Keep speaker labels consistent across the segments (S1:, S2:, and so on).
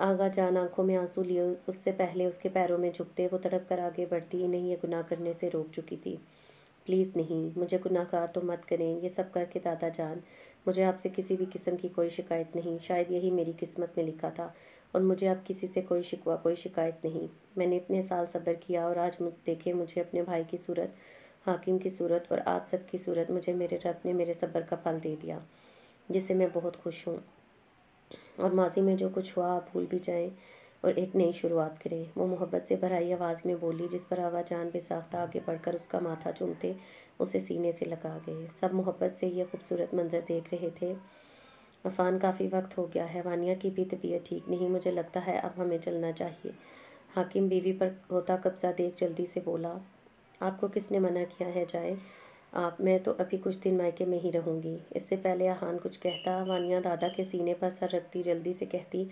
S1: آغا جان آنکھوں میں آنسو لیے اس سے پہلے اس کے پیروں میں جھکتے وہ تڑپ کر آگے بڑھتی، نہیں یہ گناہ کرنے سے روک چکی تھی۔ پلیز نہیں، مجھے گناہ گار تو مت کریں، یہ سب کر کے دادا جان مجھے آپ سے کسی بھی قسم کی کوئی شکایت نہیں، شاید یہی میری قسمت میں لکھا تھا، اور مجھے اب کسی سے کوئی شکوہ کوئی شکایت نہیں۔ میں نے اتنے سال صبر کیا، اور آج دیکھے مجھے اپنے بھائی کی صورت، حاکم کی صورت اور آپ سب کی صورت، مجھے میرے رب نے میرے صبر کا پھل دے دیا، جس سے میں بہت خوش ہوں۔ اور ماضی میں جو کچھ ہوا آپ بھول بھی جائیں اور ایک نئی شروعات کریں، وہ محبت سے بھرائی آواز میں بولی، جس پر آغا جان بے ساختہ آگے بڑھ کر اس کا ماتھا چومتے اسے سینے سے لگا گئے۔ سب محبت سے یہ خوبصورت منظر دیکھ رہے تھے۔ عفان کافی وقت ہو گیا ہے، وانیہ کی بھی طبیعت ٹھیک نہیں، مجھے لگتا ہے اب ہمیں چلنا چاہیے۔ حاکم بیوی پر ہوتا قبضہ دیکھ جلدی سے بولا، آپ کو کس نے منع کیا ہے جائے؟ میں تو ابھی کچھ دن مائکے میں ہی رہوں گی۔ اس سے پہلے احان کچھ کہتا، وانیہ دادا کے سینے پر سر رکھتی جلدی سے کہتی،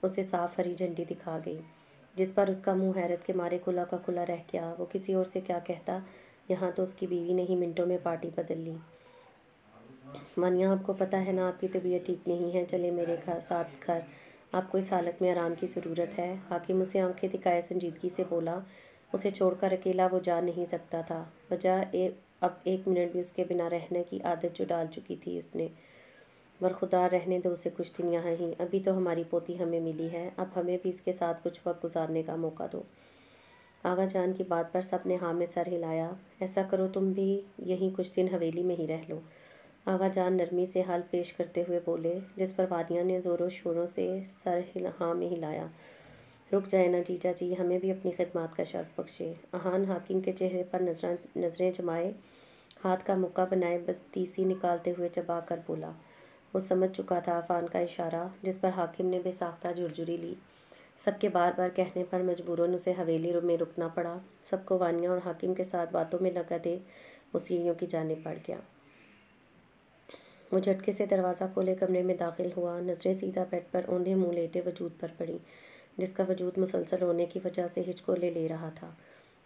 S1: اسے صاف ہری جھنڈی دکھا گئی، جس پر اس کا منہ حیرت کے مارے کھلا کا کھلا رہ گیا۔ وہ کسی اور سے کیا کہتا، یہاں تو اس کی بیوی نے ہی منٹوں میں پارٹی بدل لی۔ وانیہ آپ کو پتہ ہے نا آپ کی طبیعت ٹھیک نہیں ہے، چلے میرے ساتھ گھر، آپ کو اس حالت میں آرام کی ضرورت ہے۔ حاکم اسے آنکھیں دکھائے سنجیدگی سے بولا، اسے چھوڑ کر اکیلا وہ جا نہیں سکتا تھا، وجہ اب ایک منٹ بھی اس کے بنا رہنے کی عادت جو ڈال چکی تھی اس نے۔ برخودار رہنے دو اسے کچھ دن یہاں ہی، ابھی تو ہماری پوتی ہمیں ملی ہے، اب ہمیں بھی اس کے ساتھ کچھ وقت گزارنے کا موقع دو۔ آغا جان کی بات پر سب نے ہاں میں سر ہلایا۔ ایسا کرو تم بھی یہیں کچھ دن حویلی میں ہی رہ لو، آغا جان نرمی سے حل پیش کرتے ہوئے بولے، جس پر وانیہ نے زوروں شوروں سے سر ہاں میں ہلایا۔ رک جائے نا جیجا جی، ہمیں بھی اپنی خدمات کا شرف بخشے۔ احان حاکم کے چہرے پر نظریں جمائے، ہاتھ کا مکہ بنائے بس تیسی نکالتے ہوئے چبا کر بولا۔ وہ سمجھ چکا تھا عفان کا اشارہ، جس پر حاکم نے بے ساختہ جرجری لی۔ سب کے بار بار کہنے پر مجبوراً اسے حویلی میں رکنا پڑا۔ سب کو وانیہ اور حاکم کے ساتھ باتوں میں لگا دیکھ وہ سیڑھیوں کی جانب بڑھ گیا۔ وہ جھٹکے سے دروازہ کھولے کمرے میں داخل ہوا، نظریں سیدھا بیڈ پر اوندھے منہ لیٹے وجود پر پڑیں، جس کا وجود مسلسل رونے کی وجہ سے ہچکولے لے رہا تھا۔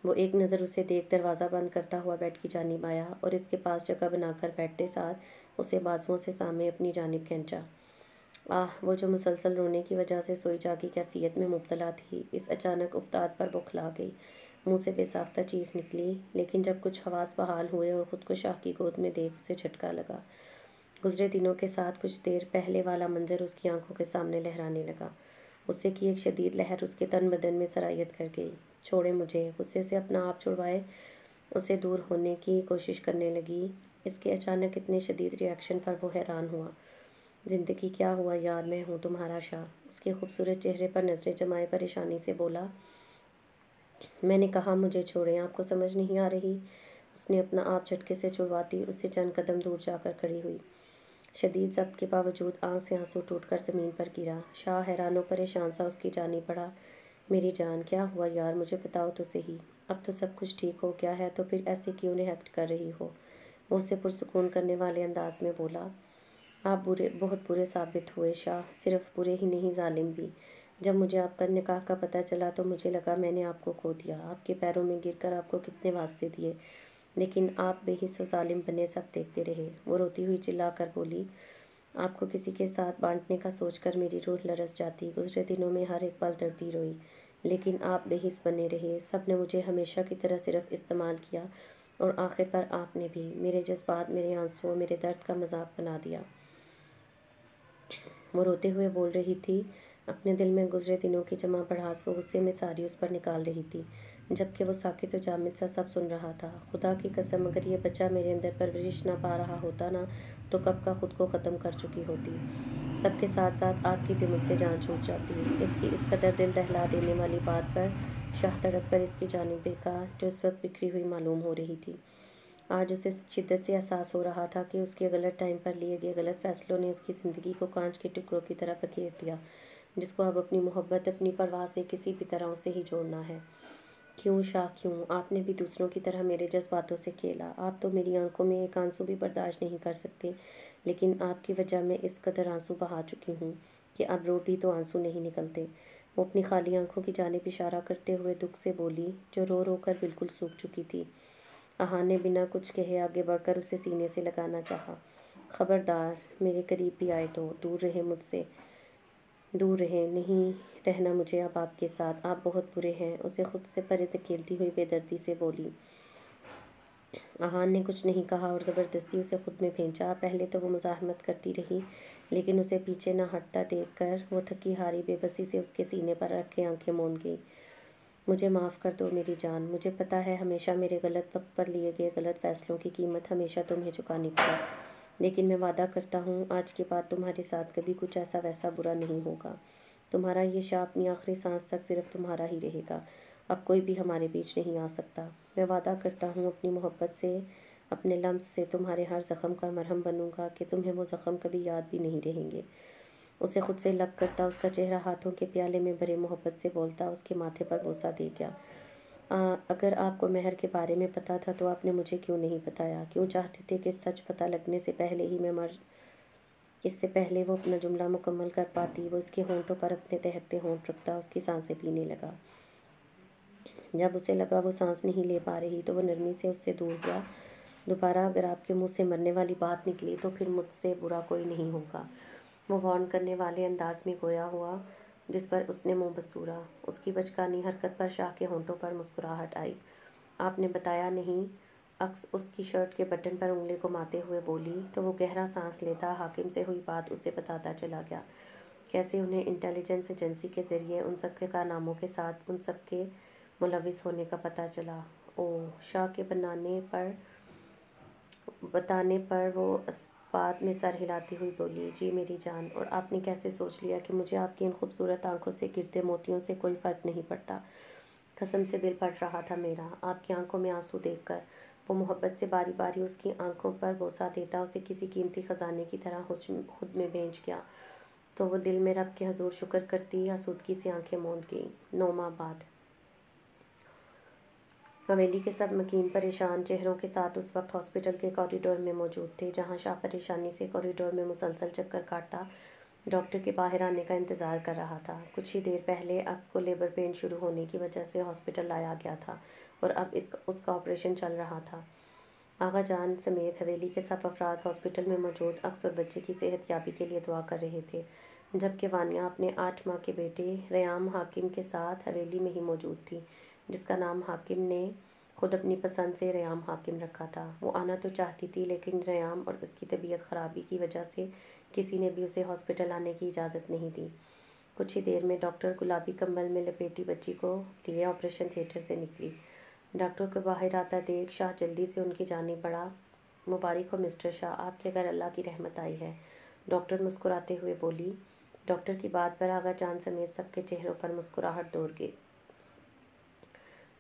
S1: وہ ایک نظر اسے دیکھ دروازہ بند کرتا ہوا بیڈ کی جانب آیا، اور اس کے پاس جگہ بنا کر بیٹھتے ساتھ اسے بازوؤں سے سامنے اپنی جانب کھینچا۔ وہ جو مسلسل رونے کی وجہ سے سوئی جاگی کیفیت میں مبتلا تھی، اس اچانک افتاد پر بوکھلا گئی، منہ سے بے ساختہ چیخ نکلی، لیکن جب کچھ حواس بحال ہوئے اور خود کو شاہ کی گود میں دیکھ اسے جھٹکا لگا۔ گزرے دنوں کے ساتھ کچھ دیر پہلے والا منظر اس کی آنکھوں کے سامنے لہرانے لگا۔ غصے کی ایک شدید لہر اس کے تن بدن میں سرایت کر گئی۔ چھوڑے مجھے، غصے سے اپنا آپ چھڑوائے اسے دور ہونے کی کوشش کرنے لگی۔ اس کے اچانک اتنے شدید ری ایکشن پر وہ حیران ہوا۔ زندگی کیا ہوا یار، میں ہوں تمہارا شاہ، اس کے خوبصورت چہرے پر نظریں جمائے پریشانی سے بولا۔ میں نے کہا مجھے چھوڑیں، آپ کو سمجھ نہیں آ رہی؟ اس نے اپنا آپ جھٹکے سے چھڑواتی اس سے چند قدم دور جا کر کھڑی ہوئی۔ شدید ضبط کے باوجود آنکھ سے آنسو ٹوٹ کر زمین پر گرا۔ شاہ حیران و پریشان سا اس کی جانب بڑھا۔ میری جان، کیا ہوا یار، مجھے بتاؤ تو صحیح، اب تو سب کچھ ٹھیک ہو گیا ہے تو پھر ایسے کیوں ریئیکٹ کر رہی ہو؟ وہ اسے پرسکون کرنے والے انداز میں بولا۔ آپ بہت برے ثابت ہوئے شاہ، صرف برے ہی نہیں ظالم بھی۔ جب مجھے آپ کا نکاح کا پتہ چلا تو مجھے لگا میں نے آپ کو کھو دیا، آپ کے پیروں میں گر کر آپ کو کتنے واسطے دیے، لیکن آپ بے حس و ظالم بنے سب دیکھتے رہے۔ وہ روتی ہوئی چلا کر بولی، آپ کو کسی کے ساتھ بانٹنے کا سوچ کر میری روح لرز جاتی، گزرے دنوں میں ہر ایک پل تڑپی روئی، لیکن آپ بے حس بنے رہے، سب نے مجھے ہمیشہ کی طرح صرف استعمال کیا، اور آخر پر آپ نے بھی میرے جذبات، میرے آنسوؤں، میرے درد کا مذاق بنا دیا۔ وہ روتے ہوئے بول رہی تھی، اپنے دل میں گزرے دنوں کی جمع بڑھاس وہ غصے میں ساری اس پر نکال رہی تھی، جبکہ وہ ساکت و جامد سا سب سن رہا تھا۔ خدا کی قسم اگر یہ بچہ میرے اندر پرورش نہ پا رہا ہوتا نا تو کب کا خود کو ختم کر چکی ہوتی، سب کے ساتھ ساتھ آپ کی بھی مجھ سے جان چھوٹ جاتی۔ اس کی اس قدر دل دہلا دینے والی بات پر شاہ تڑپ کر اس کی جانب دیکھا، جو اس وقت بکھری ہوئی معلوم ہو رہی تھی۔ آج اسے شدت سے احساس ہو رہا تھا کہ اس کے غلط ٹائم پر لیے گئے غلط فیصلوں نے اس کی زندگی کو کانچ کے ٹکڑوں کی طرح بکھیر دیا، جس کو اب اپنی محبت، اپنی پرواہ سے کسی بھی طرح اسے ہی جوڑنا ہے۔ کیوں شاہ کیوں؟ آپ نے بھی دوسروں کی طرح میرے جذباتوں سے کھیلا، آپ تو میری آنکھوں میں ایک آنسو بھی برداشت نہیں کر سکتے، لیکن آپ کی وجہ میں اس قدر آنسو بہا چکی ہوں کہ اب رو بھی تو آنسو نہیں نکلتے۔ وہ اپنی خالی آنکھوں کی جانب اشارہ کرتے ہوئے دکھ سے بولی، جو رو رو کر بالکل سوکھ چکی تھی۔ احان نے بنا کچھ کہے آگے بڑھ کر اسے سینے سے لگانا چاہا۔ خبردار، میرے قریب بھی آئے تو دور رہے مجھ سے، دور رہیں، نہیں رہنا مجھے اب آپ کے ساتھ، آپ بہت برے ہیں، اسے خود سے پرے دھکیلتی ہوئی بے دردی سے بولی۔ آہان نے کچھ نہیں کہا اور زبردستی اسے خود میں بھینچا۔ پہلے تو وہ مزاحمت کرتی رہی، لیکن اسے پیچھے نہ ہٹتا دیکھ کر وہ تھکی ہاری بے بسی سے اس کے سینے پر رکھ کے آنکھیں موند گئی۔ مجھے معاف کر دو میری جان، مجھے پتہ ہے ہمیشہ میرے غلط وقت پر لیے گئے غلط فیصلوں کی قیمت ہمیشہ تمہیں چکانی پڑی، لیکن میں وعدہ کرتا ہوں آج کے بعد تمہارے ساتھ کبھی کچھ ایسا ویسا برا نہیں ہوگا۔ تمہارا یہ شاہ اپنی آخری سانس تک صرف تمہارا ہی رہے گا، اب کوئی بھی ہمارے بیچ نہیں آ سکتا۔ میں وعدہ کرتا ہوں اپنی محبت سے، اپنے لمس سے تمہارے ہر زخم کا مرہم بنوں گا کہ تمہیں وہ زخم کبھی یاد بھی نہیں رہیں گے۔ اسے خود سے لگ کرتا، اس کا چہرہ ہاتھوں کے پیالے میں بھرے محبت سے بولتا، اس کے ماتھے پر بوسہ دے گیا۔ اگر آپ کو مہر کے بارے میں پتہ تھا تو آپ نے مجھے کیوں نہیں بتایا؟ کیوں چاہتے تھے کہ سچ پتہ لگنے سے پہلے ہی میں اس سے پہلے وہ اپنا جملہ مکمل کر پاتی، وہ اس کے ہونٹوں پر اپنے دہکتے ہونٹ رکھتا، اس کی سانسیں پینے لگا۔ جب اسے لگا وہ سانس نہیں لے پا رہی تو وہ نرمی سے اس سے دور ہوا۔ دوبارہ اگر آپ کے منہ سے مرنے والی بات نکلی تو پھر مجھ سے برا کوئی نہیں ہوگا، وہ وارن کرنے والے انداز میں گویا ہوا جس پر اس نے منہ بسورا۔ اس کی بچکانی حرکت پر شاہ کے ہونٹوں پر مسکراہٹ آئی۔ آپ نے بتایا نہیں؟ عکس اس کی شرٹ کے بٹن پر انگلی گھماتے ہوئے بولی تو وہ گہرا سانس لیتا حاکم سے ہوئی بات اسے بتاتا چلا گیا، کیسے انہیں انٹیلیجنس ایجنسی کے ذریعے ان سب کے کارناموں کے ساتھ ان سب کے ملوث ہونے کا پتہ چلا۔ شاہ کے بتانے پر وہ اسپات میں سر ہلاتی ہوئی بولی، جی میری جان، اور آپ نے کیسے سوچ لیا کہ مجھے آپ کی ان خوبصورت آنکھوں سے گرتے موتیوں سے کوئی فرق نہیں پڑتا؟ قسم سے دل پھٹ رہا تھا میرا آپ کی آنکھوں میں آنسو دیکھ کر۔ وہ محبت سے باری باری اس کی آنکھوں پر بوسہ دیتا اسے کسی قیمتی خزانے کی طرح خود میں بھینچ گیا تو وہ دل میں رب کے حضور شکر کرتی آسودگی سے آنکھیں موند گئی۔ 9 ماہ بعد حویلی کے سب مکین پریشان چہروں کے ساتھ اس وقت ہاسپٹل کے کوریڈور میں موجود تھے، جہاں شاہ پریشانی سے کوریڈور میں مسلسل چکر کاٹتا ڈاکٹر کے باہر آنے کا انتظار کر رہا تھا۔ کچھ ہی دیر پہلے عکس کو لیبر پین شروع ہونے کی وجہ سے ہاسپٹل لایا گیا تھا اور اب اس کا آپریشن چل رہا تھا۔ آغا جان سمیت حویلی کے سب افراد ہاسپٹل میں موجود عکس اور بچے کی صحت یابی کے لیے دعا کر رہے تھے، جبکہ وانیہ اپنے 8 ماہ کے بیٹے ریام حاکم کے ساتھ حویلی میں ہی موجود تھی، جس کا نام حاکم نے خود اپنی پسند سے ریام حاکم رکھا تھا۔ وہ آنا تو چاہتی تھی، لیکن ریام اور اس کی طبیعت خرابی کی وجہ سے کسی نے بھی اسے ہاسپٹل آنے کی اجازت نہیں دی۔ کچھ ہی دیر میں ڈاکٹر گلابی کمبل میں لپیٹی بچی کو لیے آپریشن تھیٹر سے نکلی۔ ڈاکٹر کو باہر آتا دیکھ شاہ جلدی سے ان کی جانب بڑھا۔ مبارک ہو مسٹر شاہ، آپ کے گھر اللہ کی رحمت آئی ہے، ڈاکٹر مسکراتے ہوئے بولی۔ ڈاکٹر کی بات پر آغا جان سمیت سب کے چہروں پر مسکراہٹ دور گئی،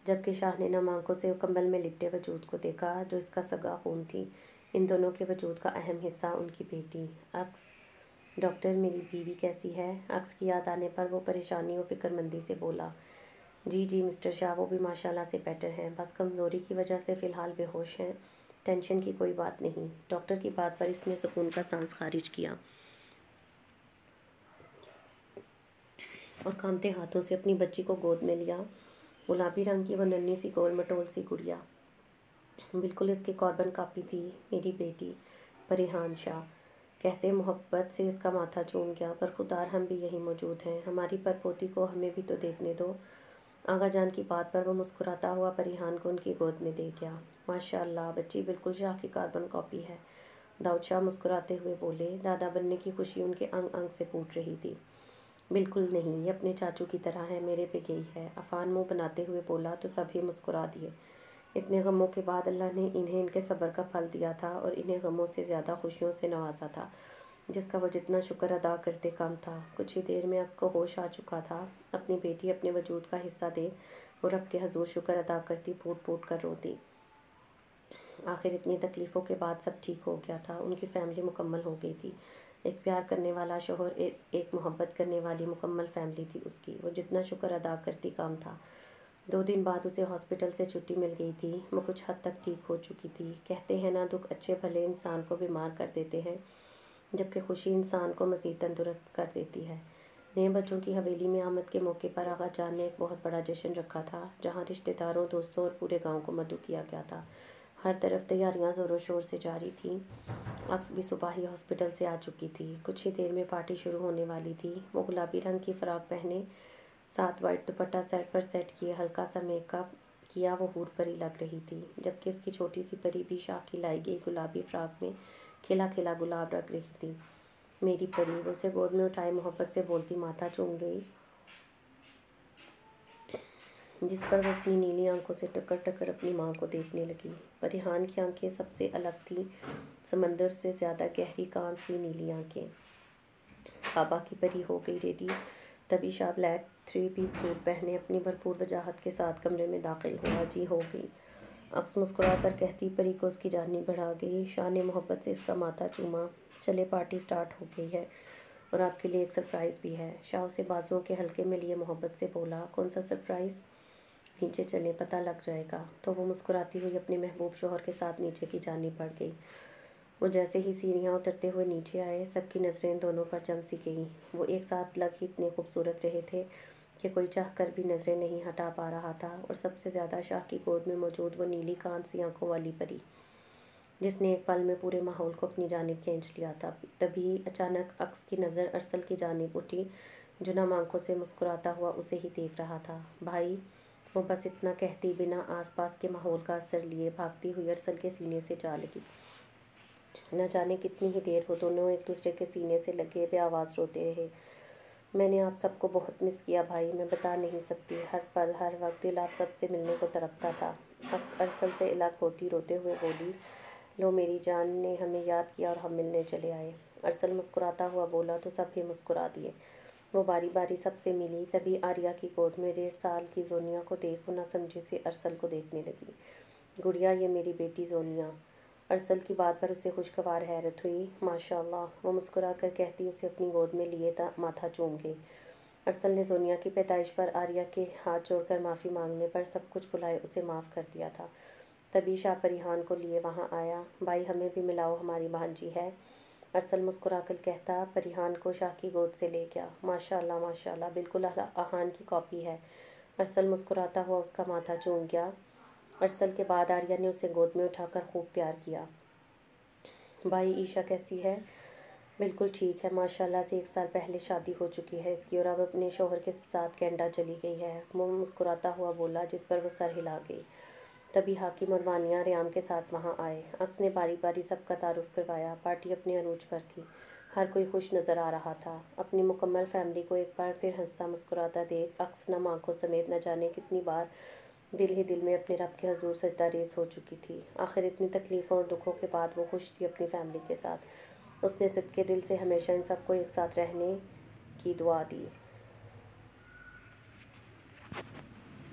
S1: جبکہ شاہ نے نم آنکھوں سے کمبل میں لپٹے وجود کو دیکھا جو اس کا سگا خون تھی۔ ان دونوں کے وجود کا اہم حصہ ان کی بیٹی عکس۔ ڈاکٹر میری بیوی کیسی ہے؟ عکس کی یاد آنے پر وہ پریشانی و فکر مندی سے بولا۔ جی مسٹر شاہ، وہ بھی ماشاءاللہ سے بیٹر ہیں، بس کمزوری کی وجہ سے فی الحال بے ہوش ہیں۔ ٹینشن کی کوئی بات نہیں۔ ڈاکٹر کی بات پر اس نے سکون کا سانس خارج کیا اور کانپتے ہاتھوں سے اپنی بچی کو گود میں لیا۔ گلابی رنگ کی وہ ننھی سی گول مٹول سی گڑیا بالکل اس کی کاربن کاپی تھی، میری بیٹی پریحان شاہ کہتے محبت سے اس کا ماتھا چوم گیا۔ برخودار ہم بھی یہیں موجود ہیں، ہماری پرپوتی کو ہمیں بھی تو دیکھنے دو۔ آغا جان کی بات پر وہ مسکراتا ہوا پریحان کو ان کی گود میں دے گیا۔ ماشاءاللہ، بچی بالکل شاہ کی کاربن کاپی ہے، داؤد شاہ مسکراتے ہوئے بولے۔ دادا بننے کی خوشی ان کے انگ انگ سے پھوٹ رہی تھی۔ بالکل نہیں، یہ اپنے چاچو کی طرح ہے، میرے پہ گئی ہے، عفان منہ بناتے ہوئے بولا تو سب ہی مسکرا دیے۔ اتنے غموں کے بعد اللہ نے انہیں ان کے صبر کا پھل دیا تھا اور انہیں غموں سے زیادہ خوشیوں سے نوازا تھا، جس کا وہ جتنا شکر ادا کرتے کم تھا۔ کچھ ہی دیر میں عکس کو ہوش آ چکا تھا۔ اپنی بیٹی اپنے وجود کا حصہ دے وہ رب کے حضور شکر ادا کرتی، پھوٹ پھوٹ کر روتی۔ آخر اتنی تکلیفوں کے بعد سب ٹھیک ہو گیا تھا، ان کی فیملی مکمل ہو گئی تھی۔ ایک پیار کرنے والا شوہر، ایک محبت کرنے والی مکمل فیملی تھی اس کی، وہ جتنا شکر ادا کرتی کام تھا۔ 2 دن بعد اسے ہاسپٹل سے چھٹی مل گئی تھی، وہ کچھ حد تک ٹھیک ہو چکی تھی۔ کہتے ہیں نا، دکھ اچھے بھلے انسان کو بیمار کر دیتے ہیں، جبکہ خوشی انسان کو مزید تندرست کر دیتی ہے۔ نئے بچوں کی حویلی میں آمد کے موقع پر آغا جان نے ایک بہت بڑا جشن رکھا تھا، جہاں رشتہ داروں، دوستوں اور پورے گاؤں کو مدعو کیا گیا تھا۔ ہر طرف تیاریاں زور و شور سے جاری تھیں۔ عکس بھی صبح ہی ہاسپٹل سے آ چکی تھی۔ کچھ ہی دیر میں پارٹی شروع ہونے والی تھی۔ وہ گلابی رنگ کی فراک پہنے، ساتھ وائٹ دوپٹہ سر پر سیٹ کیے ہلکا سا میک اپ کیا وہ حور پری لگ رہی تھی، جبکہ اس کی چھوٹی سی پری بھی شاہ کی لائی گئی گلابی فراک میں کھلا کھلا گلاب رکھ رہی تھی۔ میری پری، وہ اسے گود میں اٹھائے محبت سے بولتی ماتھا چوم گئی، جس پر وہ اپنی نیلی آنکھوں سے ٹکر ٹکر اپنی ماں کو دیکھنے لگی۔ پریحان کی آنکھیں سب سے الگ تھیں، سمندر سے زیادہ گہری کان سی نیلی آنکھیں۔ بابا کی پری ہو گئی ریڈی، تبھی شاہ بلیک 3 پیس سوٹ پہنے اپنی بھرپور وجاہت کے ساتھ کمرے میں داخل ہوا۔ جی ہو گئی، عکس مسکرا کر کہتی پری کو اس کی جانب بڑھا گئی۔ شاہ نے محبت سے اس کا ماتھا چوما۔ چلے پارٹی سٹارٹ ہو گئی ہے اور آپ کے لیے ایک سرپرائز بھی ہے۔ شاہ اسے بازوؤں کے حلقے میں لیے محبت سے بولا، کون سا سرپرائز؟ نیچے چلیں، پتہ لگ جائے گا۔ تو وہ مسکراتی ہوئی اپنے محبوب شوہر کے ساتھ نیچے کی جانب بڑھ گئی۔ وہ جیسے ہی سیڑھیاں اترتے ہوئے نیچے آئے، سب کی نظریں دونوں پر جم سی گئیں۔ وہ ایک ساتھ لگ ہی اتنے خوبصورت رہے تھے کہ کوئی چاہ کر بھی نظریں نہیں ہٹا پا رہا تھا، اور سب سے زیادہ شاہ کی گود میں موجود وہ نیلی کان سی آنکھوں والی پری، جس نے ایک پل میں پورے ماحول کو اپنی جانب کھینچ لیا تھا۔ تبھی اچانک عکس کی نظر ارسل کی جانب اٹھی، جو نم آنکھوں سے مسکراتا ہوا اسے ہی دیکھ رہا تھا۔ بھائی، وہ بس اتنا کہتی بنا آس پاس کے ماحول کا اثر لیے بھاگتی ہوئی ارسل کے سینے سے جا لگی۔ نہ جانے کتنی ہی دیر وہ دونوں ایک دوسرے کے سینے سے لگے بے آواز روتے رہے۔ میں نے آپ سب کو بہت مس کیا بھائی، میں بتا نہیں سکتی، ہر پل ہر وقت دل آپ سب سے ملنے کو تڑپتا تھا۔ عکس ارسل سے الگ ہوتی روتے ہوئے بولی، لو میری جان نے ہمیں یاد کیا اور ہم ملنے چلے آئے۔ ارسل مسکراتا ہوا بولا تو سب بھی مسکرا دیے۔ وہ باری باری سب سے ملی، تبھی آریہ کی گود میں 1.5 سال کی زونیا کو دیکھ وہ نہ سمجھی سے ارسل کو دیکھنے لگی۔ گڑیا، یہ میری بیٹی زونیا۔ ارسل کی بات پر اسے خوشگوار حیرت ہوئی۔ ماشاء اللہ، وہ مسکرا کر کہتی اسے اپنی گود میں لیے ماتھا چوم گئی۔ ارسل نے زونیا کی پیدائش پر آریہ کے ہاتھ جوڑ کر معافی مانگنے پر سب کچھ بھلائے اسے معاف کر دیا تھا۔ تبھی شاہ پریحان کو لیے وہاں آیا۔ بھائی، ہمیں بھی ملاؤ، ہماری بھانجی ہے۔ ارسل مسکرا کر کہتا، پریحان کو شاہ کی گود سے لے گیا۔ ماشاء اللہ، بالکل آہان کی کاپی ہے۔ ارسل مسکراتا ہوا اس کا ماتھا چوم گیا۔ ارسل کے بعد آریہ نے اسے گود میں اٹھا کر خوب پیار کیا۔ بھائی، عیشا کیسی ہے؟ بالکل ٹھیک ہے، ماشاء اللہ سے 1 سال پہلے شادی ہو چکی ہے اس کی، اور اب اپنے شوہر کے ساتھ کینیڈا چلی گئی ہے، وہ مسکراتا ہوا بولا، جس پر وہ سر ہلا گئی۔ تبھی حاکم اور وانیہ ریام کے ساتھ وہاں آئے۔ عکس نے باری باری سب کا تعارف کروایا۔ پارٹی اپنے عروج پر تھی، ہر کوئی خوش نظر آ رہا تھا۔ اپنی مکمل فیملی کو ایک بار پھر ہنستا مسکراتا دیکھ عکس نم آنکھوں سمیت نہ جانے کتنی بار دل ہی دل میں اپنے رب کے حضور سجدہ ریز ہو چکی تھی۔ آخر اتنی تکلیفوں اور دکھوں کے بعد وہ خوش تھی اپنی فیملی کے ساتھ۔ اس نے صدقے دل سے ہمیشہ ان سب کو ایک ساتھ رہنے کی دعا دی۔